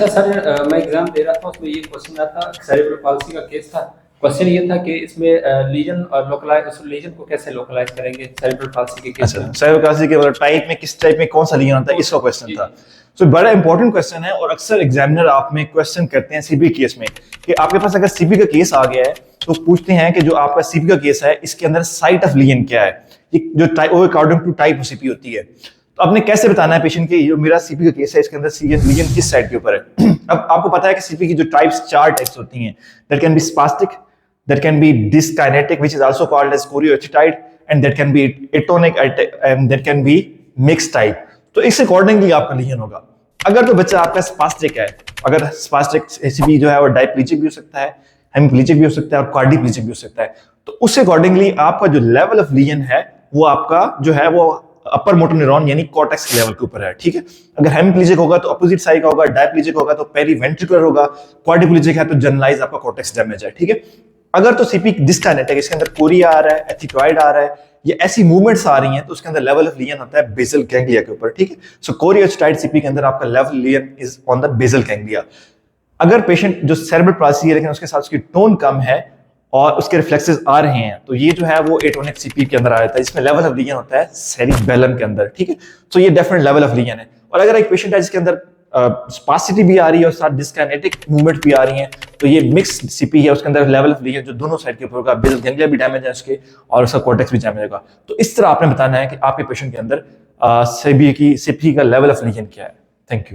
अच्छा सर, मैं एग्जाम दे रहा था, उसमें ये क्वेश्चन आया था, सेरेब्रल पाल्सी का केस था। क्वेश्चन ये था कि इसमें लीजन और लोकलाइज, उस लीजन को कैसे लोकलाइज करेंगे सेरेब्रल पाल्सी के केस अच्छा, में। साइकोप्लास्टी के मतलब टाइप में किस टाइप में कौन सा लीजन होता है, इसका क्वेश्चन था। तो बड़ा इंपॉर्टेंट क्वेश्चन है और अक्सर एग्जामिनर आप में क्वेश्चन करते हैं सीबी केस में कि आपके पास अगर सीबी का केस आ गया है तो पूछते हैं कि जो आपका सीबी का केस है इसके अंदर साइट ऑफ लीजन क्या है, ये जो type according to type of CP होती है। तो आपने कैसे बताना है पेशेंट के जो मेरा सीपी का केस है इसके अंदर लीजन किस साइड के ऊपर है। अब आपको पता है कि सीपी की जो टाइप्स, चार टाइप्स होती हैं। That can be spastic, that can be dyskinetic, which is also called as chorioacetype, and that can be atonic, and that can be mixed type. तो इस अकॉर्डिंगली आपका लीजन होगा। अगर तो बच्चा आपका स्पास्टिक है, अगर स्पास्टिक एसीपी जो है वो डायप्लीजिक भी हो सकता है, हेमिप्लीजिक भी हो सकता है और क्वाड्रिप्लीजिक भी हो सकता है। तो उस अकॉर्डिंगली आपका जो लेवल ऑफ लीजन है वो आपका जो है वो अपर मोटर न्यूरॉन यानी कॉर्टेक्स के लेवल के ऊपर है। ठीक है, अगर हेमिप्लीजिक होगा तो अपोजिट साइड का होगा, डायप्लीजिक होगा तो पेरीवेंट्रिकुलर होगा, क्वाड्रिप्लीजिक है तो जनरलाइज आपका कॉर्टेक्स डैमेज है। ठीक है, अगर तो सीपी डिस्काइनेटिक, इसके अंदर कोरिया आ रहा है, एथिक्वाइड आ रहा है, ये ऐसी मूवमेंट्स आ रही हैं तो उसके अंदर लेवल ऑफ लीजन होता है बेसल गैंग्लिया के ऊपर। ठीक है, सो कोरियोस्टाइड सीपी के अंदर आपका level lesion is on the basal ganglia. अगर पेशेंट जो सेरेब्रल पाल्सी है लेकिन उसके साथ उसकी टोन कम है और उसके रिफ्लेक्सेस आ रहे हैं तो ये जो है वो एटोनिक सीपी के अंदर आ जाता है, जिसमें लेवल ऑफ लीजन होता है सेरिबेलम के अंदर। ठीक है, तो ये डेफिनेट लेवल ऑफ लीजन है। और अगर एक पेशेंट है जिसके अंदर स्पासिटी भी आ रही है और साथ डिस्काइनेटिक मूवमेंट भी आ रही है तो ये मिक्स सीपी है, उसके अंदर लेवल ऑफ लीजन जो दोनों साइड के ऊपर होगा, बेसल गैंग्लिया भी डैमेज है उसके और उसका कॉर्टेक्स भी डैमेज होगा। तो इस तरह आपने बताना है कि आपके पेशेंट के अंदर सीपी का लेवल ऑफ लीजन क्या है। Thank you.